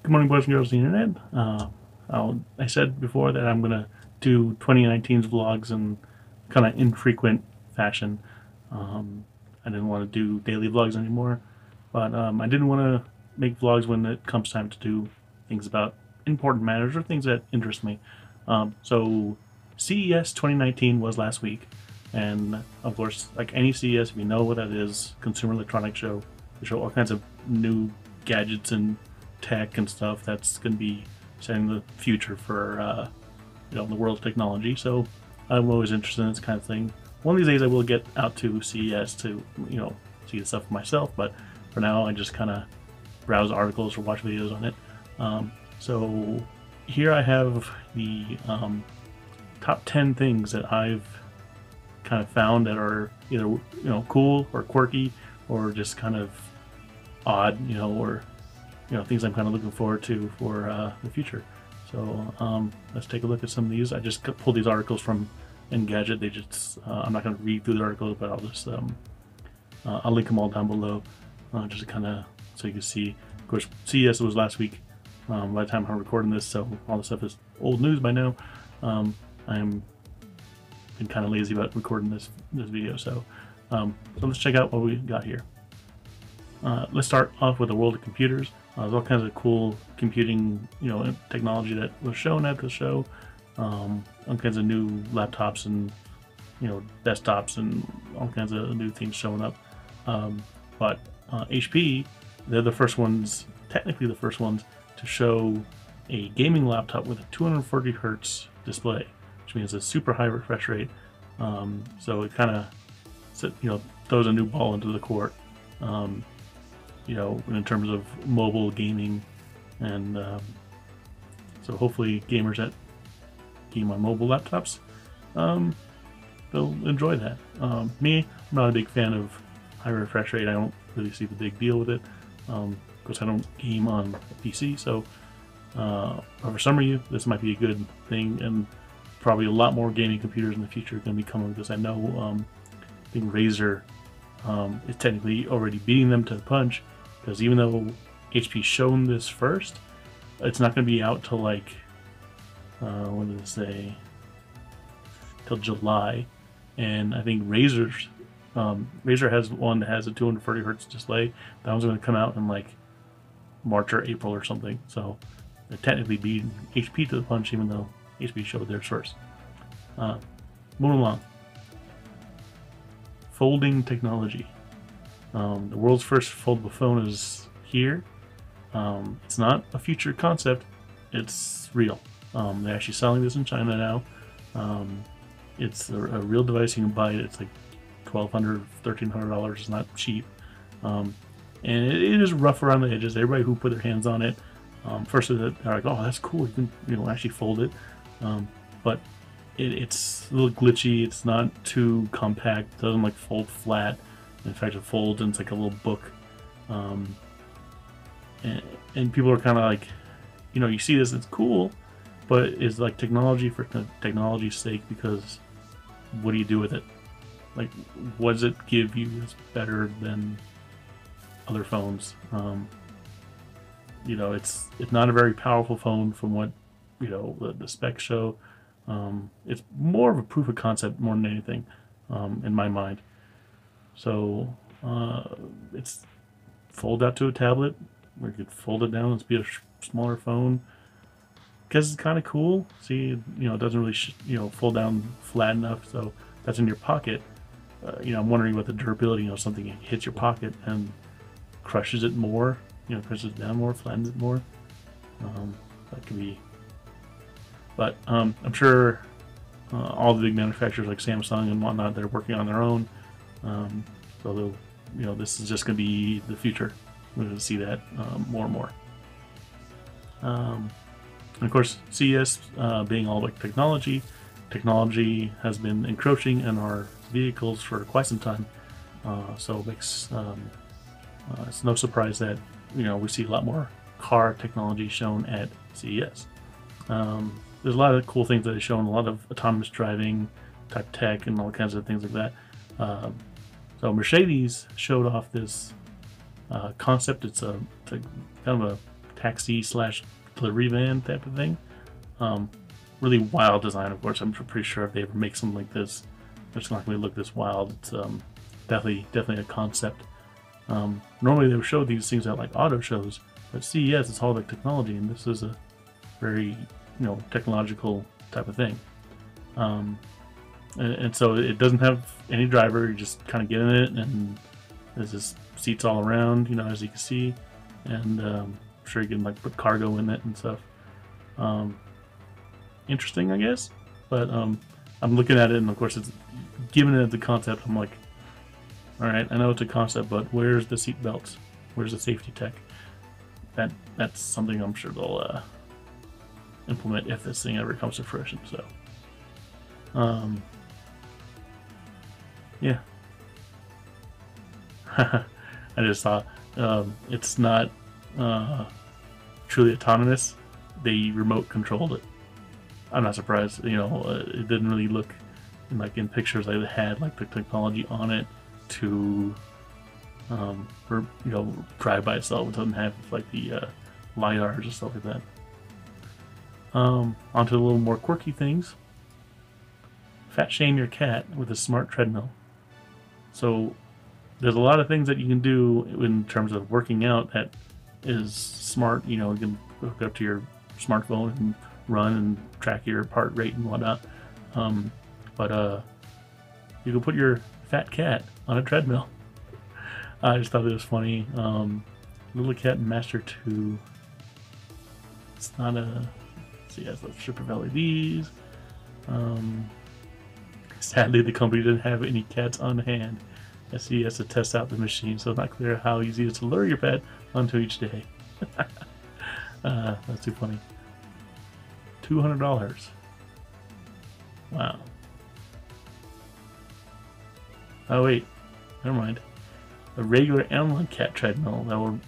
Good morning, boys and girls of the internet. I said before that I'm gonna do 2019's vlogs in kind of infrequent fashion. I didn't want to do daily vlogs anymore, but I didn't want to make vlogs when it comes time to do things about important matters or things that interest me. So CES 2019 was last week, and of course, like any CES, if you know what that is, Consumer Electronics Show, they show all kinds of new gadgets and tech and stuff that's going to be setting the future for the world's technology. So I'm always interested in this kind of thing. One of these days I will get out to CES to see the stuff for myself, but for now I just kind of browse articles or watch videos on it. So here I have the top 10 things that I've kind of found that are either cool or quirky or just kind of odd, or things I'm kind of looking forward to for the future. So let's take a look at some of these. I just pulled these articles from Engadget. They just I'm not going to read through the articles, but I'll just I'll link them all down below, just to kind of so you can see. Of course, CES was last week. By the time I'm recording this, so all this stuff is old news by now. I'm been kind of lazy about recording this video, so let's check out what we got here. Let's start off with the world of computers. There's all kinds of cool computing, technology that was shown at the show. All kinds of new laptops and desktops and all kinds of new things showing up. But HP, they're the first ones, technically the first ones, to show a gaming laptop with a 240 hertz display, which means a super high refresh rate. So it kind of throws a new ball into the court. In terms of mobile gaming, and so hopefully gamers that game on mobile laptops, they'll enjoy that. Me, I'm not a big fan of high refresh rate. I don't really see the big deal with it. Of course, I don't game on a PC, so for some of you, this might be a good thing, and probably a lot more gaming computers in the future are going to be coming, because I know I think Razer is technically already beating them to the punch. Because even though HP's shown this first, it's not going to be out till like, what did it say? Till July. And I think Razer has one that has a 240 hertz display. That one's going to come out in like March or April or something. So they're technically beating HP to the punch, even though HP showed theirs first. Moving along. Folding technology. The world's first foldable phone is here. It's not a future concept, it's real. They're actually selling this in China now. It's a real device. You can buy it. It's like $1,200, $1,300. It's not cheap. And it is rough around the edges. Everybody who put their hands on it, first they're like, oh, that's cool. You can actually fold it. But it's a little glitchy. It's not too compact. It doesn't like fold flat. In fact, it folds and it's like a little book. And people are kind of like, you see this, it's cool, but it's like technology for technology's sake, because what do you do with it? Like, what does it give you that's better than other phones? It's not a very powerful phone from what, the specs show. It's more of a proof of concept more than anything, in my mind. So it's fold out to a tablet, or you could fold it down and be a smaller phone, because it's kind of cool. See, it doesn't really fold down flat enough, so that's in your pocket. I'm wondering what the durability, something hits your pocket and crushes it more, crushes it down more, flattens it more. That could be, but I'm sure all the big manufacturers like Samsung and whatnot, they're working on their own. So this is just going to be the future. We're going to see that more and more. And of course, CES being all like technology has been encroaching in our vehicles for quite some time. So it makes it's no surprise that we see a lot more car technology shown at CES. There's a lot of cool things that are shown, a lot of autonomous driving type tech and all kinds of things like that. So Mercedes showed off this concept. It's a kind of a taxi slash delivery van type of thing. Really wild design, of course. I'm pretty sure if they ever make something like this, it's not going to look this wild. It's definitely a concept. Normally they would show these things at like auto shows, but CES is all like technology, and this is a very technological type of thing. And so it doesn't have any driver. You just kind of get in it, and there's just seats all around, as you can see, and I'm sure you can like put cargo in it and stuff. Interesting, I guess, but I'm looking at it, and of course it's given it the concept. I'm like, all right, I know it's a concept, but where's the seat belts? Where's the safety tech? That's something I'm sure they'll implement if this thing ever comes to fruition. So yeah. I just saw it's not truly autonomous. They remote controlled it. I'm not surprised. It didn't really look in pictures like it had like the technology on it to drive by itself. It doesn't have like the lidars and stuff like that. Onto a little more quirky things. Fat shame your cat with a smart treadmill. So there's a lot of things that you can do in terms of working out that is smart. You can hook up to your smartphone and run and track your heart rate and whatnot. But you can put your fat cat on a treadmill. I just thought it was funny. Little Cat Master 2. It's not a... So yeah, it's a strip of LEDs. Sadly, the company didn't have any cats on hand. CES to test out the machine, so it's not clear how easy it is to lure your pet onto each day. That's too funny. $200. Wow. Oh wait, never mind. A regular analog cat treadmill that will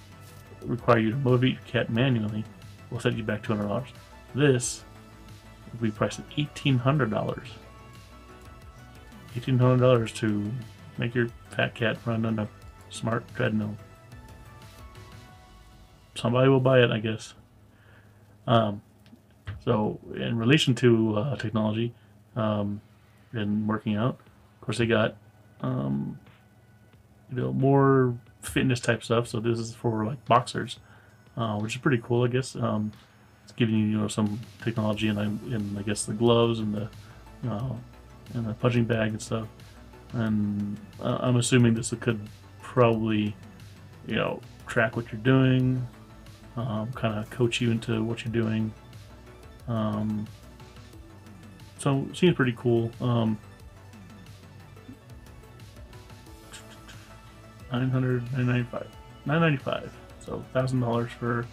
require you to motivate your cat manually will set you back $200. This will be priced at $1,800. $1,800 to make your fat cat run on a smart treadmill. Somebody will buy it, I guess. So, in relation to technology and working out, of course, they got more fitness type stuff. So this is for like boxers, which is pretty cool, I guess. It's giving you some technology in I guess the gloves and the punching bag and stuff. And I'm assuming this could probably track what you're doing, kind of coach you into what you're doing. So it seems pretty cool. $995. So $1,000 for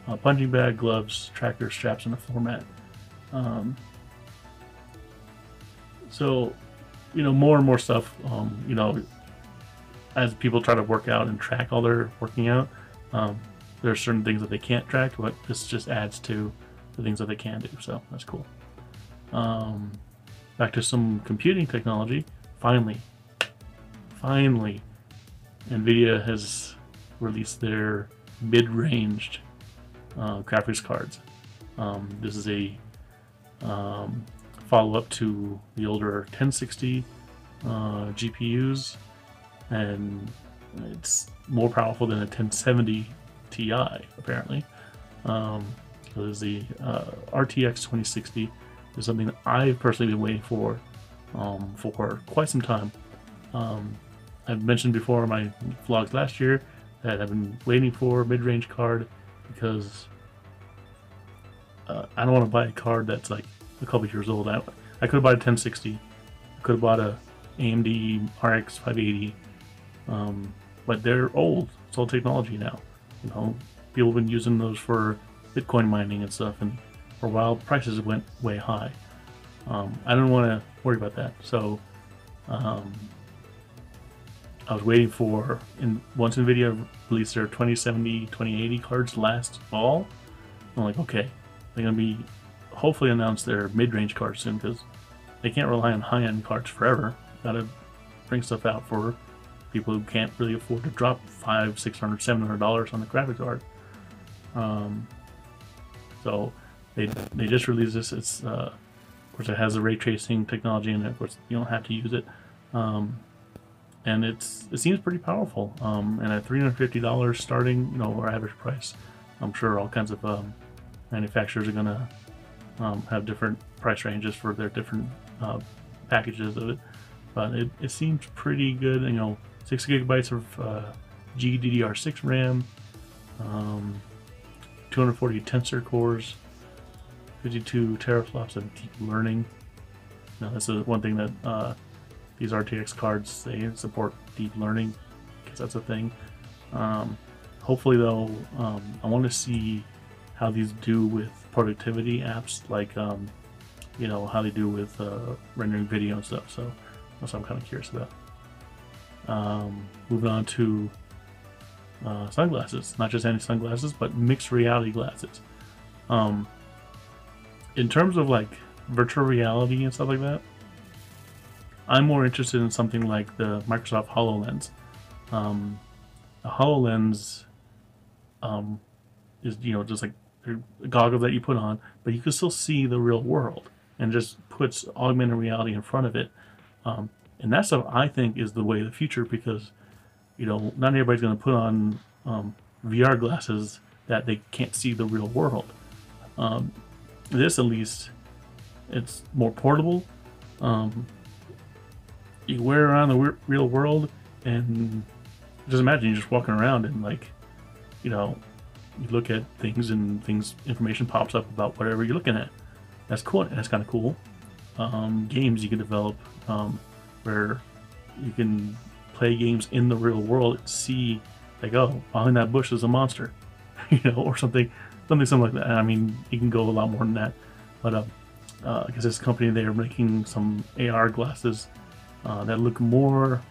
a punching bag, gloves, tracker, straps, and a floor mat. So more and more stuff. As people try to work out and track all their working out, there are certain things that they can't track, but this just adds to the things that they can do. So that's cool. Back to some computing technology. Finally, NVIDIA has released their mid-ranged graphics cards. This is a follow-up to the older 1060 GPUs, and it's more powerful than a 1070 Ti apparently. So there's the RTX 2060 is something that I've personally been waiting for quite some time. I've mentioned before in my vlogs last year that I've been waiting for a mid-range card because I don't want to buy a card that's like a couple years old. I could have bought a 1060, I could have bought a AMD RX 580, but they're old. It's old technology now. People have been using those for Bitcoin mining and stuff, and for a while prices went way high. I don't want to worry about that, so I was waiting for, once NVIDIA released their 2070, 2080 cards last fall, I'm like, okay, they're going to be hopefully announce their mid-range cards soon, because they can't rely on high-end cards forever. Gotta bring stuff out for people who can't really afford to drop $500, $600, $700 on the graphics card. So they just released this. It's of course it has the ray tracing technology in it. Of course you don't have to use it, and it seems pretty powerful. And at $350 starting, our average price, I'm sure all kinds of manufacturers are gonna have different price ranges for their different packages of it. But it seems pretty good. 6 gigabytes of GDDR6 RAM, 240 tensor cores, 52 teraflops of deep learning. Now that's one thing that these RTX cards, they support deep learning, because that's a thing. Hopefully though, I want to see how these do with productivity apps, like how they do with rendering video and stuff. So that's what I'm kind of curious about. Moving on to sunglasses, not just any sunglasses, but mixed reality glasses. In terms of like virtual reality and stuff like that, I'm more interested in something like the Microsoft HoloLens. A HoloLens is just like a goggle that you put on, but you can still see the real world, and just puts augmented reality in front of it. And that stuff, I think, is the way of the future, because not everybody's going to put on VR glasses that they can't see the real world. This, at least, it's more portable. You can wear it around the real world, and just imagine you're just walking around and you look at things, and information pops up about whatever you're looking at. That's cool. That's kind of cool. Games you can develop where you can play games in the real world and see, like, oh, behind that bush is a monster, or something like that. I mean, you can go a lot more than that. But I guess this company, they are making some AR glasses that look more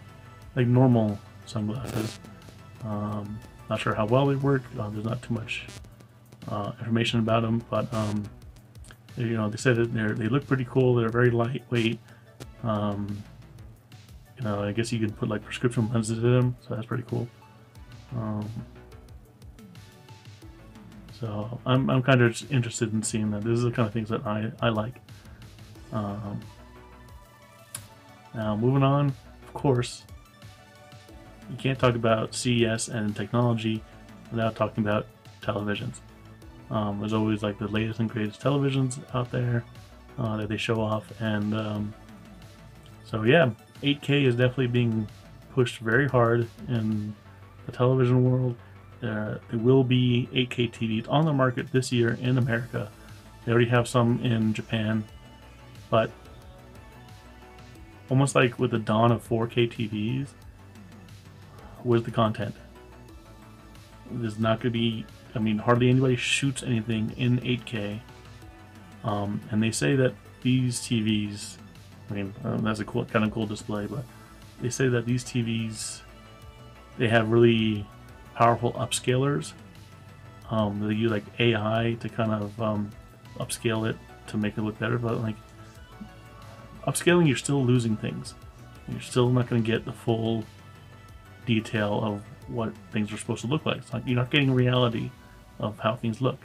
like normal sunglasses. Not sure how well they work. There's not too much information about them, but they said that they look pretty cool. They're very lightweight. I guess you can put like prescription lenses in them, so that's pretty cool. So I'm kind of interested in seeing that. This is the kind of things that I like. Now moving on, of course, you can't talk about CES and technology without talking about televisions. There's always like the latest and greatest televisions out there that they show off, and so yeah, 8K is definitely being pushed very hard in the television world. There will be 8K TVs on the market this year in America. They already have some in Japan, but almost like with the dawn of 4K TVs, where's the content? There's not going to be, hardly anybody shoots anything in 8K. And they say that these TVs, that's a kind of cool display, but they say that these TVs, they have really powerful upscalers. They use like AI to kind of upscale it to make it look better, but like upscaling, you're still losing things. You're still not going to get the full detail of what things are supposed to look like. It's like you're not getting reality of how things look.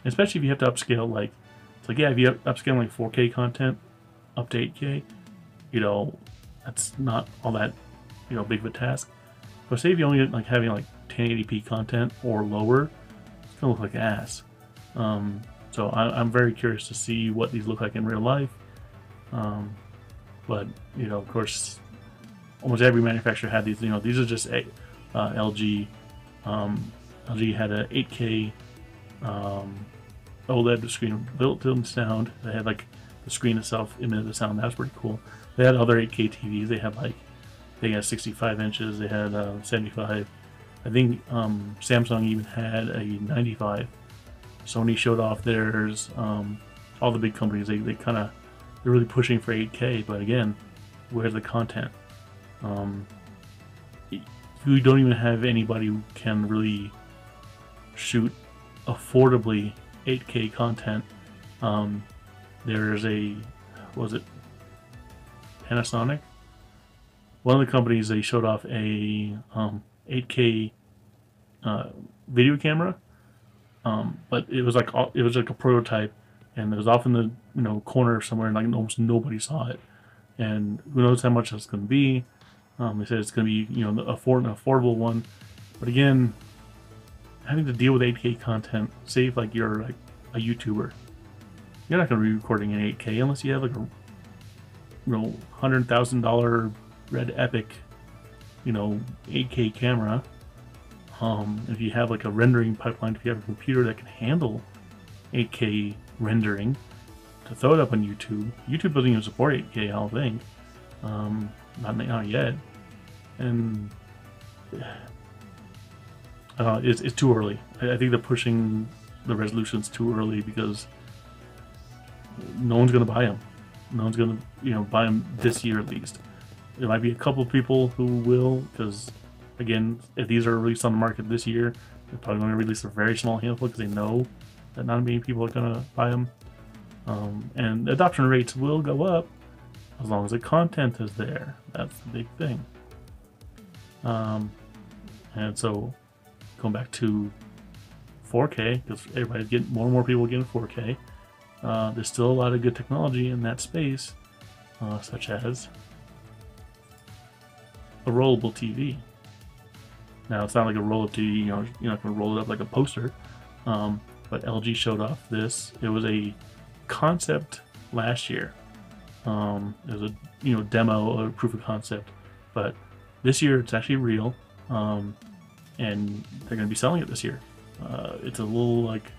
Especially if you have to upscale, like, it's like, yeah, if you upscale like 4K content up to 8K, that's not all that, big of a task. But say if you only like having like 1080p content or lower, it's gonna look like ass. So I'm very curious to see what these look like in real life. But of course, almost every manufacturer had these. These are just LG. LG had a 8K OLED screen built-in sound. They had like the screen itself emitted the sound. That was pretty cool. They had other 8K TVs. They had 65 inches. They had 75. I think Samsung even had a 95. Sony showed off theirs. All the big companies, they're really pushing for 8K. But again, where's the content? You don't even have anybody who can really shoot affordably 8K content. There's was it Panasonic? One of the companies, they showed off a 8K video camera, but it was like a prototype, and it was off in the corner somewhere, and like almost nobody saw it. And who knows how much it's going to be? They said it's going to be an affordable one, but again, having to deal with 8K content, say if like you're like a YouTuber, you're not going to be recording in 8K unless you have like a $100,000 Red Epic 8K camera. If you have like a rendering pipeline, if you have a computer that can handle 8K rendering, to throw it up on YouTube. YouTube doesn't even support 8K, I don't think. Not yet. And it's too early. I think they're pushing the resolutions too early because no one's going to buy them. No one's going to buy them this year at least. There might be a couple of people who will, because again, if these are released on the market this year, they're probably going to release a very small handful because they know that not many people are going to buy them. And adoption rates will go up as long as the content is there. That's the big thing. And so going back to 4K, because everybody's getting more and more people getting 4K. There's still a lot of good technology in that space, such as a rollable TV. Now it's not like a roll-up TV, you're not going to roll it up like a poster, but LG showed off this. It was a concept last year. It was a demo or proof of concept, but this year it's actually real, and they're going to be selling it this year. It's a little like,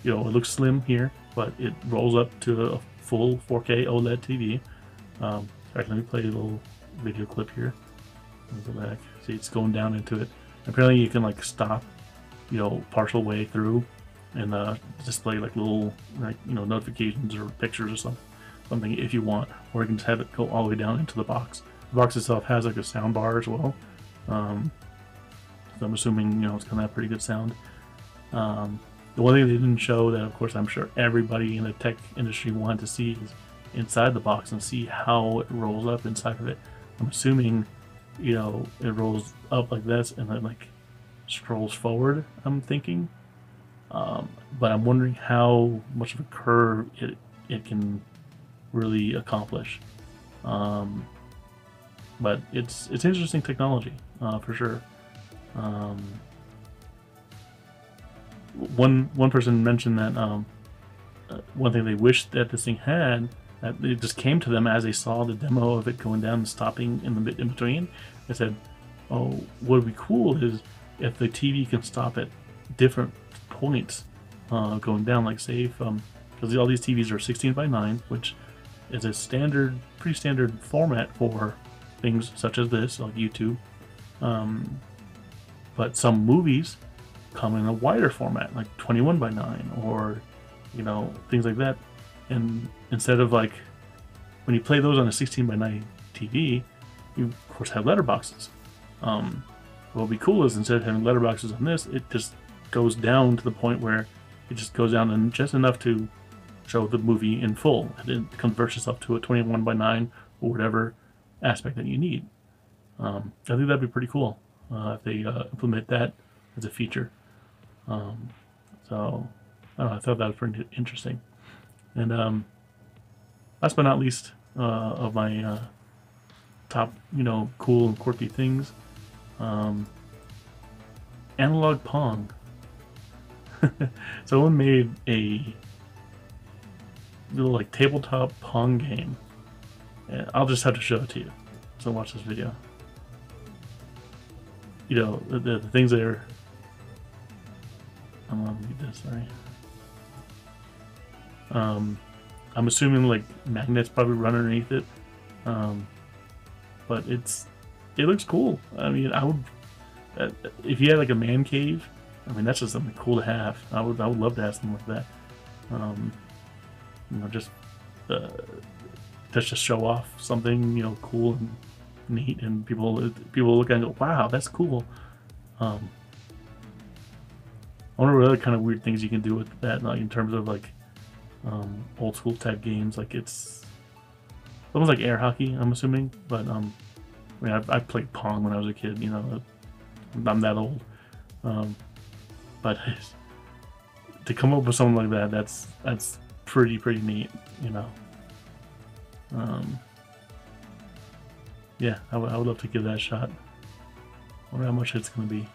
it looks slim here, but it rolls up to a full 4K OLED TV. Let me play a little video clip here. Go back. See, it's going down into it. Apparently, you can like stop, partial way through, and display like little notifications or pictures or something if you want, or you can just have it go all the way down into the box. The box itself has like a sound bar as well, so I'm assuming it's gonna have pretty good sound. The one thing they didn't show that, of course, I'm sure everybody in the tech industry wanted to see is inside the box and see how it rolls up inside of it. I'm assuming, it rolls up like this and then like scrolls forward, I'm thinking. But I'm wondering how much of a curve it can really accomplish. But it's interesting technology, for sure. One person mentioned that one thing they wished that this thing had, that it just came to them as they saw the demo of it going down and stopping in between. They said, "Oh, what would be cool is if the TV can stop at different points going down, like say because all these TVs are 16:9, which is a pretty standard format for things such as this, like YouTube. But some movies come in a wider format, like 21:9, or things like that. And instead of like when you play those on a 16:9 TV, you of course have letterboxes. What would be cool is instead of having letterboxes on this, it just goes down to the point where it just goes down and just enough to show the movie in full, and it converts itself to a 21:9 or whatever aspect that you need. I think that'd be pretty cool if they implement that as a feature. So I thought that was pretty interesting. And last but not least, of my top cool and quirky things, analog Pong. Someone made a little like tabletop Pong game. I'll just have to show it to you. So watch this video. The things that are. I'm gonna read this. Sorry. I'm assuming like magnets probably run underneath it, but it looks cool. I mean, I would if you had like a man cave. I mean, that's just something cool to have. I would love to have something like that. Just to show off something cool and neat, and people look at it and go, "Wow, that's cool." I wonder what other kind of weird things you can do with that, like in terms of like old school type games. Like it's almost like air hockey, I'm assuming. But I mean, I played Pong when I was a kid. I'm that old. But to come up with something like that, that's pretty neat, you know. Yeah, I would love to give that a shot. Wonder how much it's gonna be.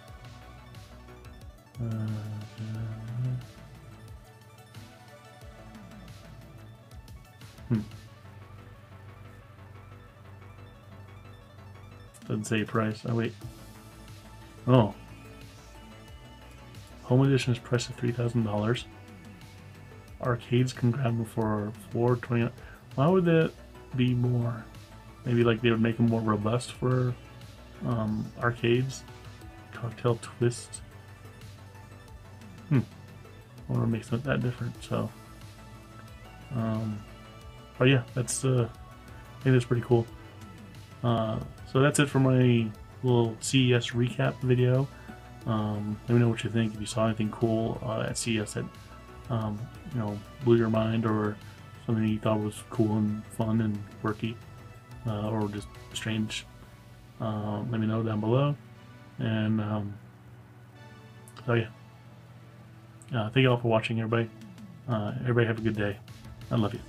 Doesn't say price. Oh wait. Oh. Home edition is priced at $3,000. Arcades can grab them for $429. Why would that be more? Maybe like they would make them more robust for arcades. Cocktail twist. I wonder what makes it that different. So, but yeah, that's I think that's pretty cool. So that's it for my little CES recap video. Let me know what you think. If you saw anything cool at CES that you know, blew your mind, or something you thought was cool and fun and quirky, or just strange, let me know down below. And so yeah, thank you all for watching, everybody. Everybody have a good day. I love you.